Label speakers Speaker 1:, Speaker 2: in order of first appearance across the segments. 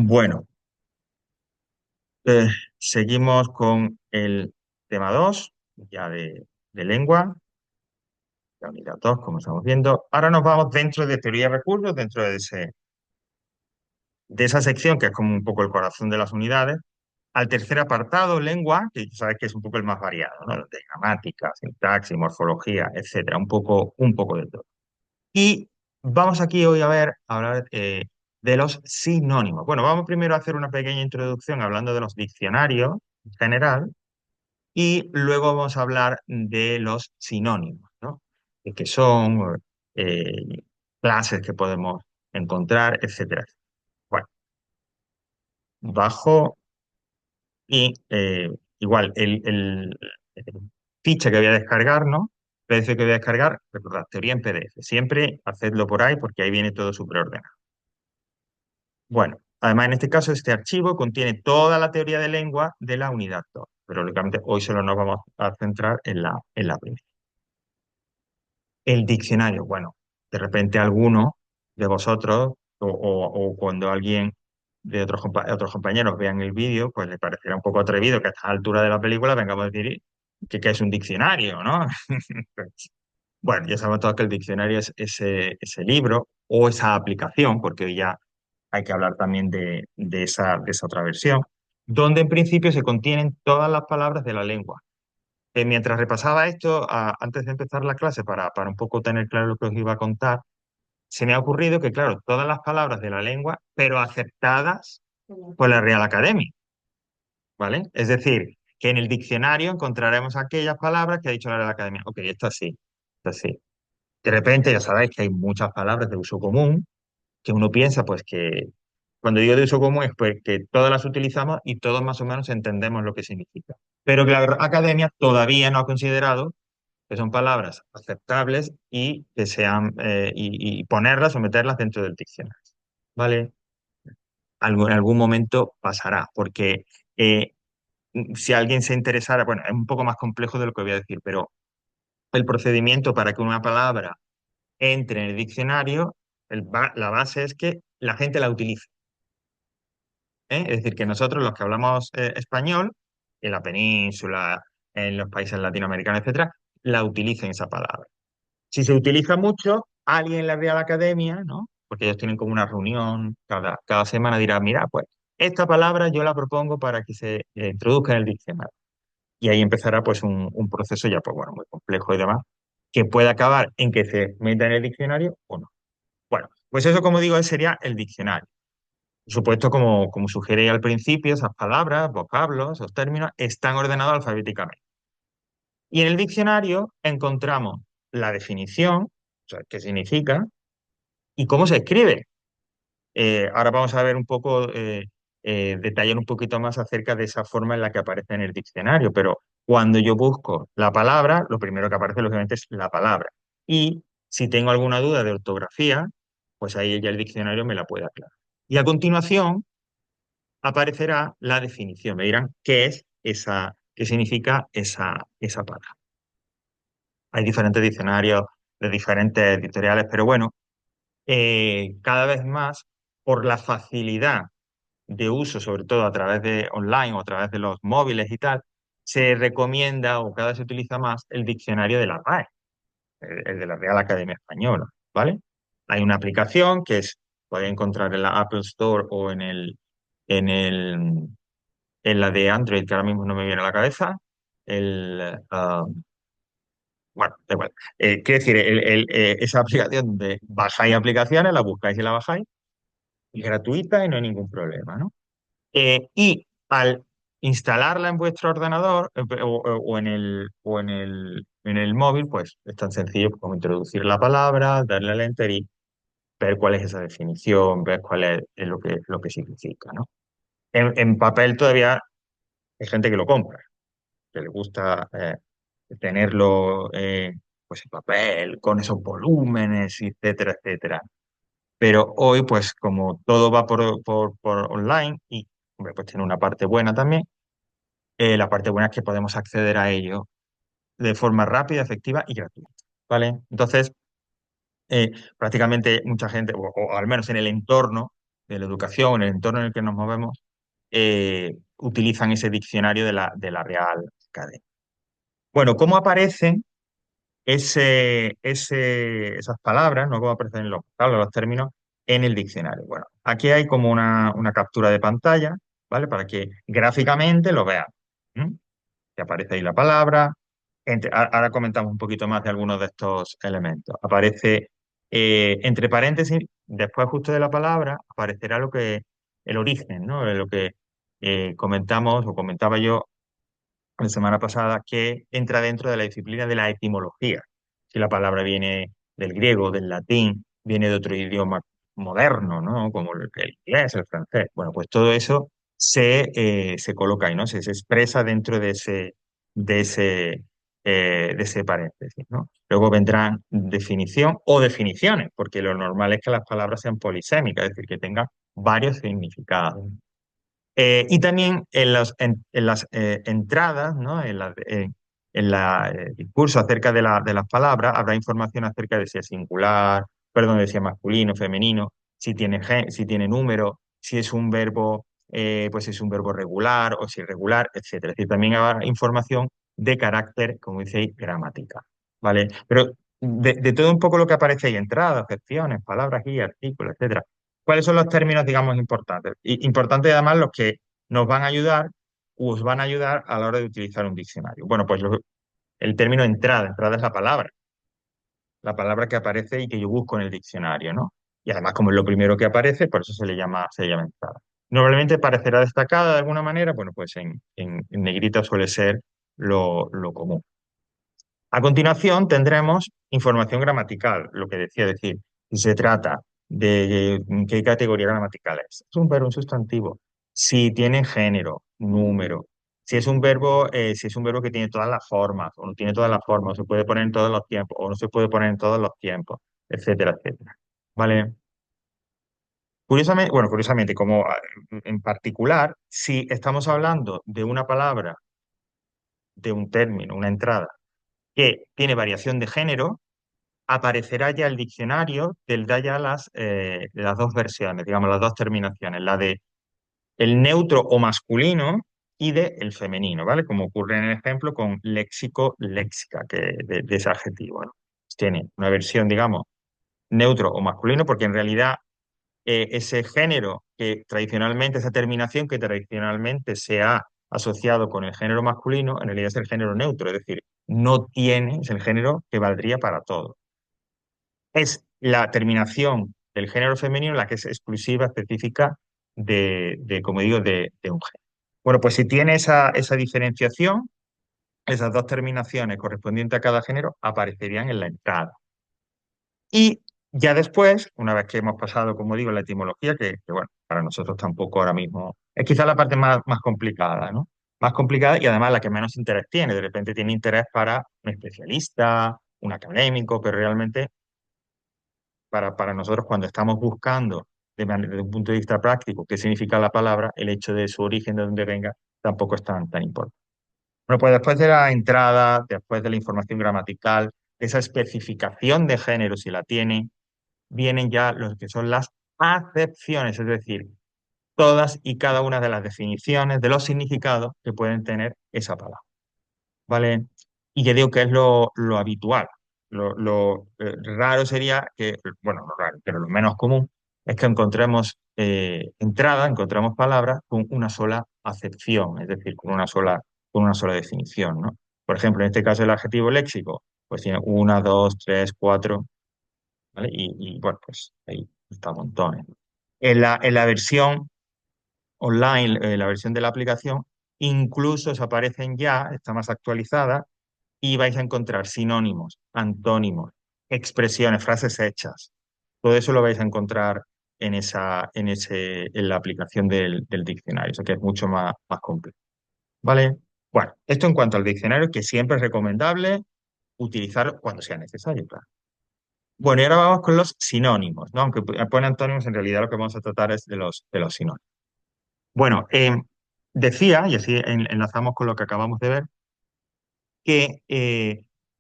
Speaker 1: Bueno, eh, seguimos con el tema 2 ya de lengua, la unidad 2 como estamos viendo. Ahora nos vamos dentro de teoría de recursos, dentro de esa sección que es como un poco el corazón de las unidades, al tercer apartado, lengua, que sabes que es un poco el más variado, ¿no? De gramática, sintaxis, morfología, etcétera, un poco de todo. Y vamos aquí hoy a hablar de los sinónimos. Bueno, vamos primero a hacer una pequeña introducción hablando de los diccionarios en general y luego vamos a hablar de los sinónimos, ¿no? Que son eh, clases que podemos encontrar, etcétera. Bueno, bajo y igual el ficha que voy a descargar, ¿no? PDF que voy a descargar, recordad, teoría en PDF. Siempre hacedlo por ahí porque ahí viene todo súper ordenado. Bueno, además en este caso este archivo contiene toda la teoría de lengua de la unidad 2, pero lógicamente hoy solo nos vamos a centrar en la primera. El diccionario, bueno, de repente alguno de vosotros o cuando alguien de otros compañeros vean el vídeo, pues le parecerá un poco atrevido que a esta altura de la película vengamos a decir que es un diccionario, ¿no? Bueno, ya sabemos todos que el diccionario es ese libro o esa aplicación, porque hoy ya hay que hablar también de esa otra versión, donde en principio se contienen todas las palabras de la lengua. Mientras repasaba esto, antes de empezar la clase, para un poco tener claro lo que os iba a contar, se me ha ocurrido que, claro, todas las palabras de la lengua, pero aceptadas por la Real Academia, ¿vale? Es decir, que en el diccionario encontraremos aquellas palabras que ha dicho la Real Academia. Ok, esto sí, esto sí. De repente ya sabéis que hay muchas palabras de uso común que uno piensa, pues que cuando digo de uso común es pues que todas las utilizamos y todos más o menos entendemos lo que significa. Pero que la Real Academia todavía no ha considerado que son palabras aceptables y que sean y ponerlas o meterlas dentro del diccionario. ¿Vale? En algún momento pasará, porque eh, si alguien se interesara, bueno, es un poco más complejo de lo que voy a decir, pero el procedimiento para que una palabra entre en el diccionario, la base es que la gente la utilice. ¿Eh? Es decir, que nosotros los que hablamos español, en la península, en los países latinoamericanos, etcétera, la utilicen esa palabra. Si se utiliza mucho, alguien en la Real Academia, ¿no? Porque ellos tienen como una reunión cada semana, dirá, mira, pues esta palabra yo la propongo para que se introduzca en el diccionario. Y ahí empezará pues un proceso ya, pues bueno, muy complejo y demás, que puede acabar en que se meta en el diccionario o no. Bueno, pues eso, como digo, sería el diccionario. Por supuesto, como sugerí al principio, esas palabras, vocablos, esos términos están ordenados alfabéticamente. Y en el diccionario encontramos la definición, o sea, qué significa, y cómo se escribe. Ahora vamos a ver un poco, detallar un poquito más acerca de esa forma en la que aparece en el diccionario, pero cuando yo busco la palabra, lo primero que aparece lógicamente es la palabra. Y si tengo alguna duda de ortografía, pues ahí ya el diccionario me la puede aclarar. Y a continuación aparecerá la definición. Me dirán qué es esa, qué significa esa palabra. Hay diferentes diccionarios de diferentes editoriales, pero bueno, cada vez más por la facilidad de uso, sobre todo a través de online o a través de los móviles y tal, se recomienda o cada vez se utiliza más el diccionario de la RAE, el de la Real Academia Española, ¿vale? Hay una aplicación que puede encontrar en la Apple Store o en el, en la de Android, que ahora mismo no me viene a la cabeza. Bueno, da igual. Quiero decir, esa aplicación donde bajáis aplicaciones, la buscáis y la bajáis, es gratuita y no hay ningún problema, ¿no? Y al instalarla en vuestro ordenador o en el móvil, pues es tan sencillo como introducir la palabra, darle al enter y ver cuál es esa definición, ver cuál es lo que significa, ¿no? En papel todavía hay gente que lo compra, que le gusta tenerlo pues en papel, con esos volúmenes, etcétera, etcétera. Pero hoy, pues como todo va por online y hombre, pues tiene una parte buena también, la parte buena es que podemos acceder a ello de forma rápida, efectiva y gratuita, ¿vale? Entonces, prácticamente mucha gente, o al menos en el entorno, de la educación, en el entorno en el que nos movemos, utilizan ese diccionario de la Real Academia. Bueno, ¿cómo aparecen esas palabras, no cómo aparecen en los vocablos, los términos, en el diccionario? Bueno, aquí hay como una captura de pantalla, ¿vale? Para que gráficamente lo vean. ¿Mm? Que aparece ahí la palabra. Ahora comentamos un poquito más de algunos de estos elementos. Aparece entre paréntesis, después justo de la palabra, aparecerá el origen, ¿no? Lo que comentamos o comentaba yo la semana pasada, que entra dentro de la disciplina de la etimología. Si la palabra viene del griego, del latín, viene de otro idioma moderno, ¿no? Como el inglés, el francés. Bueno, pues todo eso se coloca ahí, ¿no? Se expresa dentro de ese, de ese paréntesis, ¿no? Luego vendrán definición o definiciones, porque lo normal es que las palabras sean polisémicas, es decir, que tengan varios significados. Y también en las entradas, ¿no? En la discurso acerca de las palabras, habrá información acerca de si es singular, perdón, de si es masculino, femenino, si tiene número, si es un verbo, pues si es un verbo regular o si irregular, etcétera. Es decir, también habrá información de carácter, como dice, gramatical, ¿vale? Pero de todo un poco lo que aparece ahí, entradas, secciones, palabras, guías, artículos, etcétera. ¿Cuáles son los términos, digamos, importantes? Importantes además los que nos van a ayudar o os van a ayudar a la hora de utilizar un diccionario. Bueno, pues el término entrada, entrada es la palabra que aparece y que yo busco en el diccionario, ¿no? Y además, como es lo primero que aparece, por eso se le llama entrada. Normalmente parecerá destacada de alguna manera, bueno, pues en negrita suele ser lo común. A continuación tendremos información gramatical, lo que decía, es decir, si se trata de qué categoría gramatical es un verbo, un sustantivo, si tiene género, número, si es un verbo que tiene todas las formas, o no tiene todas las formas, o se puede poner en todos los tiempos, o no se puede poner en todos los tiempos, etcétera, etcétera. ¿Vale? Curiosamente, bueno, curiosamente, como en particular, si estamos hablando de una palabra, de un término, una entrada, que tiene variación de género, aparecerá ya el diccionario del da ya las dos versiones, digamos, las dos terminaciones, la de el neutro o masculino y de el femenino, ¿vale? Como ocurre en el ejemplo con léxico, léxica, de ese adjetivo, ¿no? Tiene una versión, digamos, neutro o masculino, porque en realidad ese género que tradicionalmente, esa terminación que tradicionalmente se ha asociado con el género masculino, en realidad es el género neutro, es decir, no tiene, es el género que valdría para todo. Es la terminación del género femenino la que es exclusiva, específica como digo, de un género. Bueno, pues si tiene esa diferenciación, esas dos terminaciones correspondientes a cada género aparecerían en la entrada. Y ya después, una vez que hemos pasado, como digo, la etimología, bueno, para nosotros tampoco ahora mismo, es quizá la parte más complicada, ¿no? Más complicada y además la que menos interés tiene. De repente tiene interés para un especialista, un académico, pero realmente para nosotros cuando estamos buscando desde un punto de vista práctico qué significa la palabra, el hecho de su origen, de dónde venga, tampoco es tan importante. Bueno, pues después de la entrada, después de la información gramatical, esa especificación de género, si la tiene, vienen ya los que son las acepciones, es decir, todas y cada una de las definiciones, de los significados que pueden tener esa palabra. ¿Vale? Y ya digo que es lo habitual. Lo raro sería que, bueno, lo raro, pero lo menos común es que encontremos encontramos palabras con una sola acepción, es decir, con una sola definición, ¿no? Por ejemplo, en este caso el adjetivo léxico, pues tiene una, dos, tres, cuatro, ¿vale? Bueno, pues ahí está montones. En la versión online, la versión de la aplicación, incluso os aparecen ya, está más actualizada, y vais a encontrar sinónimos, antónimos, expresiones, frases hechas. Todo eso lo vais a encontrar en la aplicación del diccionario, o sea que es mucho más complejo. ¿Vale? Bueno, esto en cuanto al diccionario, que siempre es recomendable utilizar cuando sea necesario, claro. Bueno, y ahora vamos con los sinónimos, ¿no? Aunque pone antónimos, en realidad lo que vamos a tratar es de los sinónimos. Bueno, decía, y así enlazamos con lo que acabamos de ver, que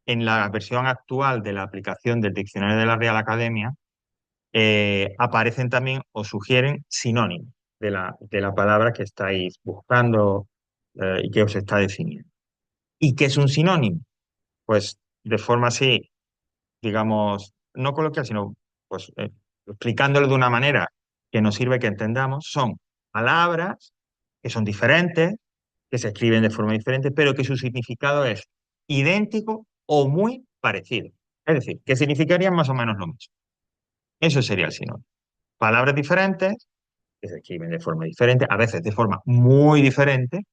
Speaker 1: en la versión actual de la aplicación del Diccionario de la Real Academia aparecen también o sugieren sinónimos de la palabra que estáis buscando y que os está definiendo. ¿Y qué es un sinónimo? Pues de forma así, digamos, no coloquial, sino pues explicándolo de una manera que nos sirve que entendamos, son palabras que son diferentes, que se escriben de forma diferente, pero que su significado es idéntico o muy parecido. Es decir, que significarían más o menos lo mismo. Eso sería el sinónimo. Palabras diferentes, que se escriben de forma diferente, a veces de forma muy diferente,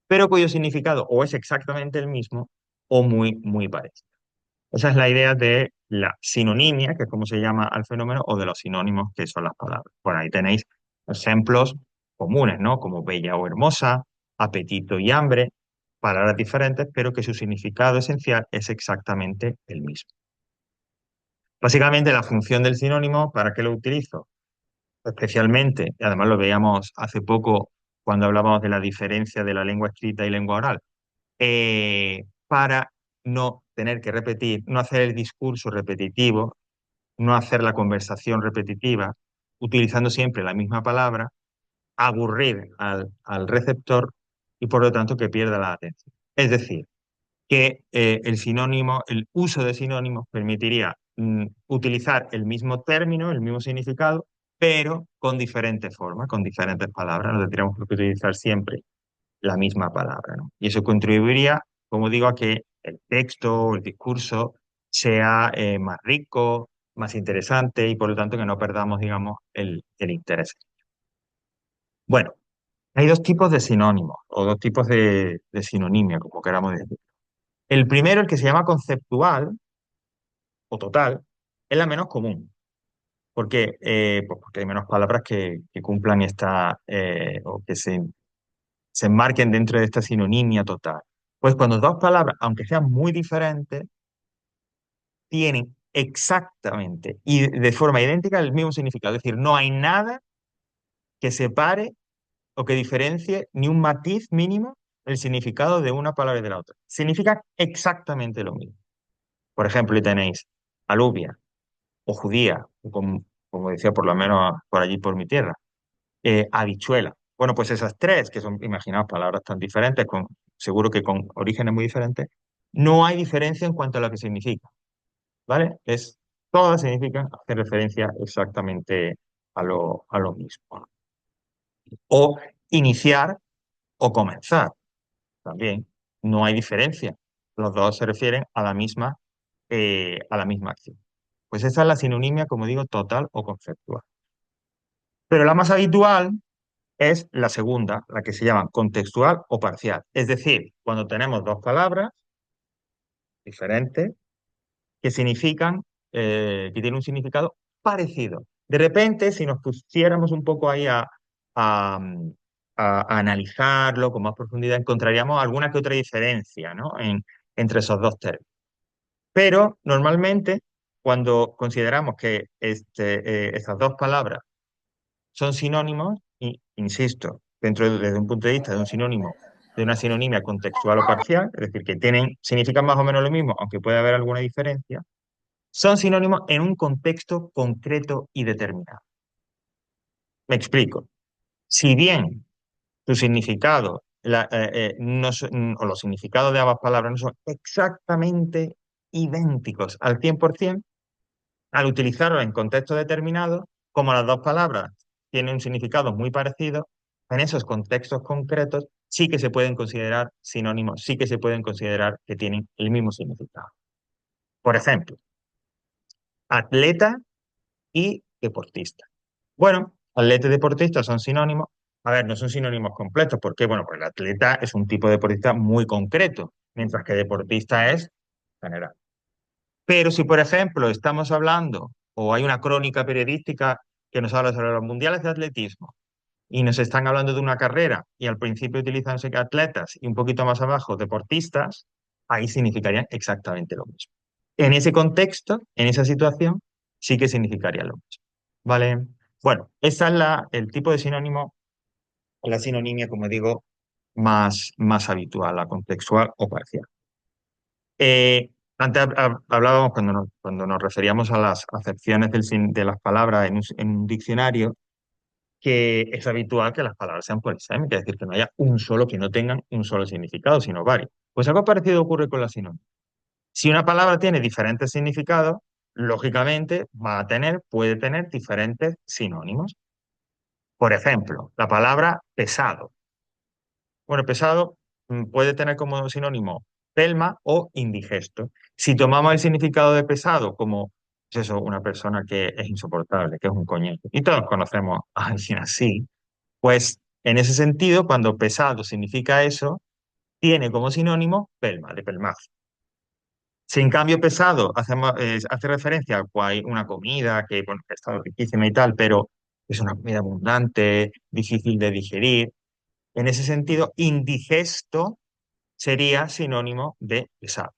Speaker 1: pero cuyo significado o es exactamente el mismo o muy, muy parecido. Esa es la idea de la sinonimia, que es como se llama al fenómeno, o de los sinónimos, que son las palabras. Por ahí tenéis ejemplos comunes, ¿no? Como bella o hermosa, apetito y hambre, palabras diferentes, pero que su significado esencial es exactamente el mismo. Básicamente, la función del sinónimo, ¿para qué lo utilizo? Especialmente, y además lo veíamos hace poco cuando hablábamos de la diferencia de la lengua escrita y lengua oral, para no tener que repetir, no hacer el discurso repetitivo, no hacer la conversación repetitiva, utilizando siempre la misma palabra, aburrir al receptor y por lo tanto que pierda la atención. Es decir, que el sinónimo, el uso de sinónimos permitiría utilizar el mismo término, el mismo significado, pero con diferentes formas, con diferentes palabras. No tendríamos que utilizar siempre la misma palabra, ¿no? Y eso contribuiría, como digo, a que el texto o el discurso sea más rico, más interesante y por lo tanto que no perdamos, digamos, el interés. Bueno, hay dos tipos de sinónimos o dos tipos de sinonimia, como queramos decir. El primero, el que se llama conceptual o total, es la menos común. ¿Por qué? Pues porque hay menos palabras que cumplan esta o que se enmarquen dentro de esta sinonimia total. Pues cuando dos palabras, aunque sean muy diferentes, tienen exactamente y de forma idéntica el mismo significado. Es decir, no hay nada que separe o que diferencie ni un matiz mínimo el significado de una palabra y de la otra. Significan exactamente lo mismo. Por ejemplo, y tenéis alubia o judía, como decía por lo menos por allí por mi tierra, habichuela. Bueno, pues esas tres, que son, imaginaos, palabras tan diferentes, seguro que con orígenes muy diferentes, no hay diferencia en cuanto a lo que significa, ¿vale? Todas significan hacer referencia exactamente a lo mismo. O iniciar o comenzar, también. No hay diferencia. Los dos se refieren a la misma acción. Pues esa es la sinonimia, como digo, total o conceptual. Pero la más habitual es la segunda, la que se llama contextual o parcial. Es decir, cuando tenemos dos palabras diferentes que significan, que tienen un significado parecido. De repente, si nos pusiéramos un poco ahí a, a analizarlo con más profundidad, encontraríamos alguna que otra diferencia, ¿no? Entre esos dos términos. Pero normalmente, cuando consideramos que estas dos palabras son sinónimos, y insisto, desde un punto de vista de un sinónimo, de una sinonimia contextual o parcial, es decir, que significan más o menos lo mismo, aunque puede haber alguna diferencia, son sinónimos en un contexto concreto y determinado. Me explico. Si bien su significado o los significados de ambas palabras no son exactamente idénticos al 100%, al utilizarlo en contextos determinados, como las dos palabras tienen un significado muy parecido, en esos contextos concretos sí que se pueden considerar sinónimos, sí que se pueden considerar que tienen el mismo significado. Por ejemplo, atleta y deportista. Bueno, atleta y deportista son sinónimos. A ver, no son sinónimos completos. ¿Por qué? Bueno, pues el atleta es un tipo de deportista muy concreto, mientras que deportista es general. Pero si, por ejemplo, estamos hablando, o hay una crónica periodística que nos habla sobre los mundiales de atletismo, y nos están hablando de una carrera, y al principio utilizan no sé qué, atletas, y un poquito más abajo deportistas, ahí significarían exactamente lo mismo. En ese contexto, en esa situación, sí que significaría lo mismo. ¿Vale? Bueno, esa es el tipo de sinónimo, la sinonimia, como digo, más habitual, la contextual o parcial. Antes hablábamos cuando nos referíamos a las acepciones de las palabras en un diccionario, que es habitual que las palabras sean polisémicas, es decir, que no haya un solo, que no tengan un solo significado, sino varios. Pues algo parecido ocurre con la sinonimia. Si una palabra tiene diferentes significados, lógicamente puede tener diferentes sinónimos. Por ejemplo, la palabra pesado. Bueno, pesado puede tener como sinónimo pelma o indigesto. Si tomamos el significado de pesado como pues eso, una persona que es insoportable, que es un coñazo, y todos conocemos a alguien así, pues en ese sentido, cuando pesado significa eso, tiene como sinónimo pelma, de pelmazo. Si en cambio pesado hace referencia a una comida que, bueno, que está riquísima y tal, pero es una comida abundante, difícil de digerir, en ese sentido, indigesto sería sinónimo de pesado.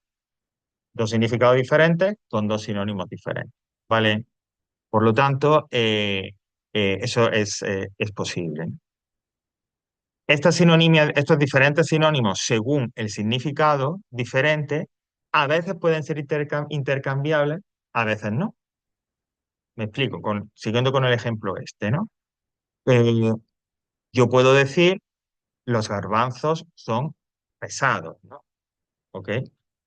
Speaker 1: Dos significados diferentes con dos sinónimos diferentes, ¿vale? Por lo tanto, eso es posible. Estos diferentes sinónimos, según el significado diferente, a veces pueden ser intercambiables, a veces no. Me explico, siguiendo con el ejemplo este, ¿no? Eh, yo puedo decir, los garbanzos son pesados, ¿no? ¿Ok?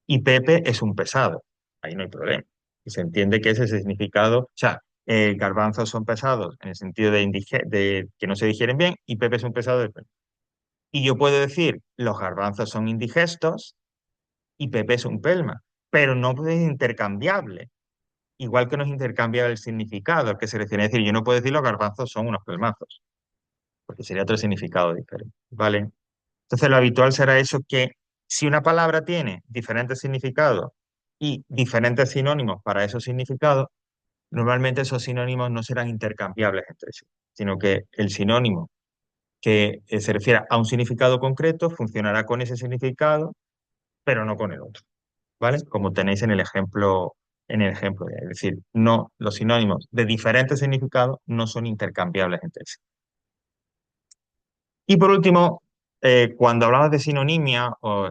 Speaker 1: Y Pepe es un pesado. Ahí no hay problema. Y se entiende que ese es el significado. O sea, garbanzos son pesados en el sentido de que no se digieren bien y Pepe es un pesado de... Y yo puedo decir, los garbanzos son indigestos y Pepe es un pelma, pero no es intercambiable. Igual que no es intercambiable el significado que se refiere. Es decir, yo no puedo decir los garbanzos son unos pelmazos, porque sería otro significado diferente. ¿Vale? Entonces, lo habitual será eso, que si una palabra tiene diferentes significados y diferentes sinónimos para esos significados, normalmente esos sinónimos no serán intercambiables entre sí, sino que el sinónimo que se refiera a un significado concreto funcionará con ese significado, pero no con el otro, ¿vale? Como tenéis en el ejemplo, es decir, no, los sinónimos de diferentes significados no son intercambiables entre sí. Y por último, cuando hablamos de sinonimia o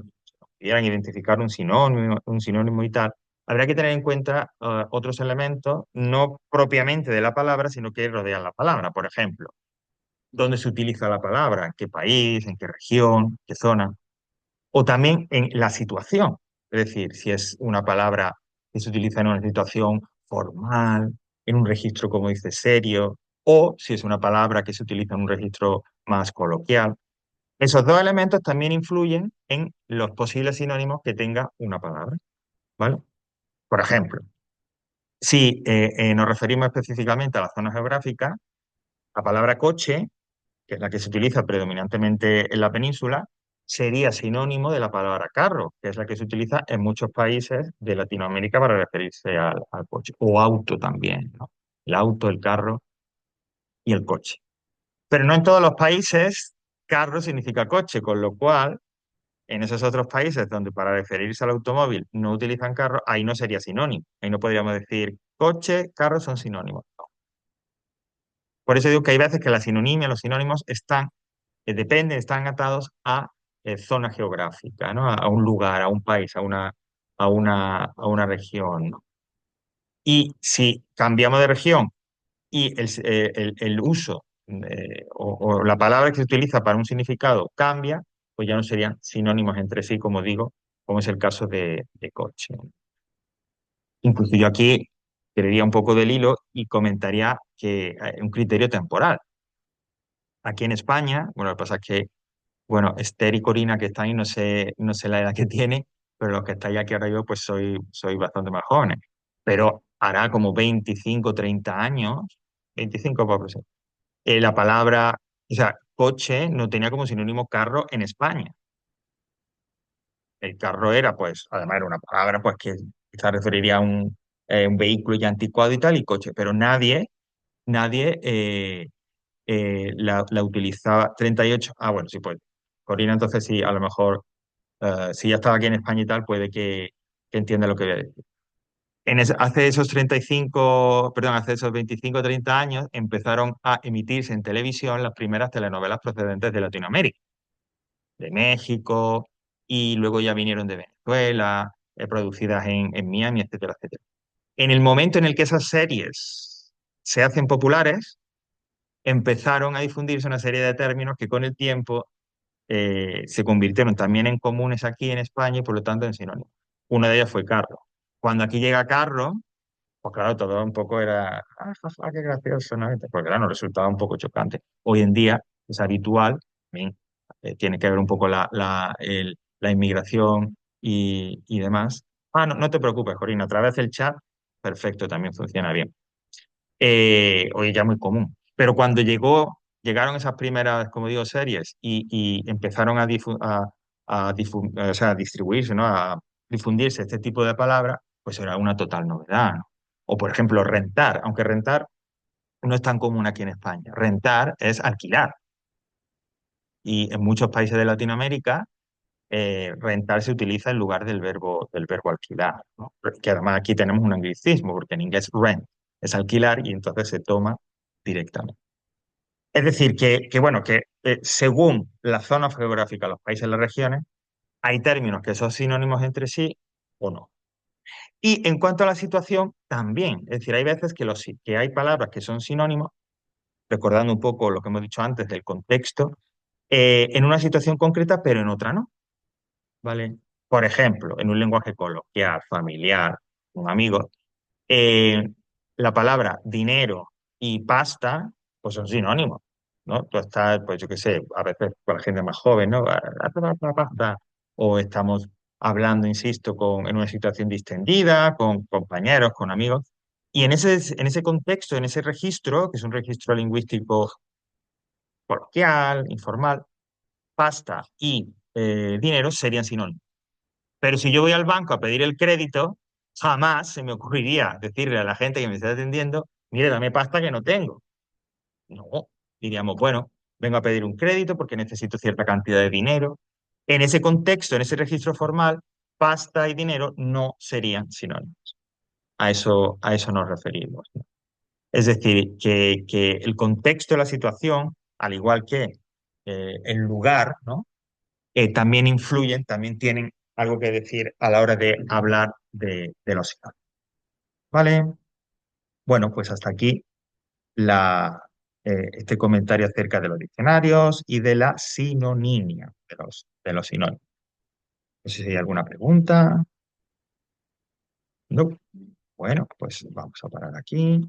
Speaker 1: quieran identificar un sinónimo y tal, habrá que tener en cuenta otros elementos, no propiamente de la palabra, sino que rodean la palabra. Por ejemplo, dónde se utiliza la palabra, en qué país, en qué región, qué zona, o también en la situación. Es decir, si es una palabra que se utiliza en una situación formal, en un registro, como dice, serio, o si es una palabra que se utiliza en un registro más coloquial. Esos dos elementos también influyen en los posibles sinónimos que tenga una palabra, ¿vale? Por ejemplo, si nos referimos específicamente a la zona geográfica, la palabra coche, que es la que se utiliza predominantemente en la península, sería sinónimo de la palabra carro, que es la que se utiliza en muchos países de Latinoamérica para referirse al coche, o auto también, ¿no? El auto, el carro y el coche. Pero no en todos los países carro significa coche, con lo cual en esos otros países donde para referirse al automóvil no utilizan carro, ahí no sería sinónimo. Ahí no podríamos decir coche, carro son sinónimos. No. Por eso digo que hay veces que la sinonimia, los sinónimos dependen, están atados a zona geográfica, ¿no? A un lugar, a un país, a una región, ¿no? Y si cambiamos de región y el uso o la palabra que se utiliza para un significado cambia, pues ya no serían sinónimos entre sí, como digo, como es el caso de coche. Incluso yo aquí tiraría un poco del hilo y comentaría que un criterio temporal. Aquí en España, bueno, lo que pasa es que, bueno, Esther y Corina que están ahí, no sé la edad que tiene, pero los que estáis aquí ahora yo, pues soy bastante más jóvenes. Pero hará como 25 30 años, 25 por ejemplo, la palabra, o sea, coche no tenía como sinónimo carro en España. El carro era, pues, además era una palabra, pues, que se referiría a un vehículo ya anticuado y tal, y coche, pero nadie la utilizaba. 38, bueno, sí, pues, Corina, entonces sí, a lo mejor, si ya estaba aquí en España y tal, puede que entienda lo que voy a decir. Hace esos 35, perdón, hace esos 25 30 años empezaron a emitirse en televisión las primeras telenovelas procedentes de Latinoamérica, de México, y luego ya vinieron de Venezuela. producidas en Miami, etcétera, etcétera. En el momento en el que esas series se hacen populares, empezaron a difundirse una serie de términos que con el tiempo se convirtieron también en comunes aquí en España y por lo tanto en sinónimos. Una de ellas fue carro. Cuando aquí llega carro, pues claro, todo un poco era, qué gracioso, ¿no? Porque claro, nos resultaba un poco chocante. Hoy en día es habitual, también, tiene que ver un poco la inmigración y demás. No, no te preocupes, Corina, a través del chat, perfecto, también funciona bien. Hoy ya muy común. Pero cuando llegaron esas primeras, como digo, series y empezaron o sea, a distribuirse, ¿no? A difundirse este tipo de palabras, pues era una total novedad, ¿no? O por ejemplo, rentar, aunque rentar no es tan común aquí en España. Rentar es alquilar. Y en muchos países de Latinoamérica, rentar se utiliza en lugar del verbo alquilar, ¿no? Que además aquí tenemos un anglicismo, porque en inglés rent es alquilar y entonces se toma directamente. Es decir, bueno, que según la zona geográfica, los países y las regiones, hay términos que son sinónimos entre sí o no. Y en cuanto a la situación, también. Es decir, hay veces que hay palabras que son sinónimos, recordando un poco lo que hemos dicho antes del contexto, en una situación concreta, pero en otra no. ¿Vale? Por ejemplo, en un lenguaje coloquial, familiar, un amigo, eh, la palabra dinero y pasta, pues son sinónimos, ¿no? Tú estás, pues yo qué sé, a veces con la gente más joven, ¿no? Pasta. O estamos hablando, insisto, en una situación distendida, con compañeros, con amigos. Y en ese contexto, en ese registro, que es un registro lingüístico coloquial, informal, pasta y dinero serían sinónimos. Pero si yo voy al banco a pedir el crédito, jamás se me ocurriría decirle a la gente que me está atendiendo, mire, dame pasta que no tengo. No, diríamos, bueno, vengo a pedir un crédito porque necesito cierta cantidad de dinero. En ese contexto, en ese registro formal, pasta y dinero no serían sinónimos. A eso nos referimos, ¿no? Es decir, que el contexto de la situación, al igual que el lugar, ¿no? También influyen, también tienen algo que decir a la hora de hablar de los sinónimos. ¿Vale? Bueno, pues hasta aquí este comentario acerca de los diccionarios y de la sinonimia de los sinónimos. No sé si hay alguna pregunta. No. Bueno, pues vamos a parar aquí.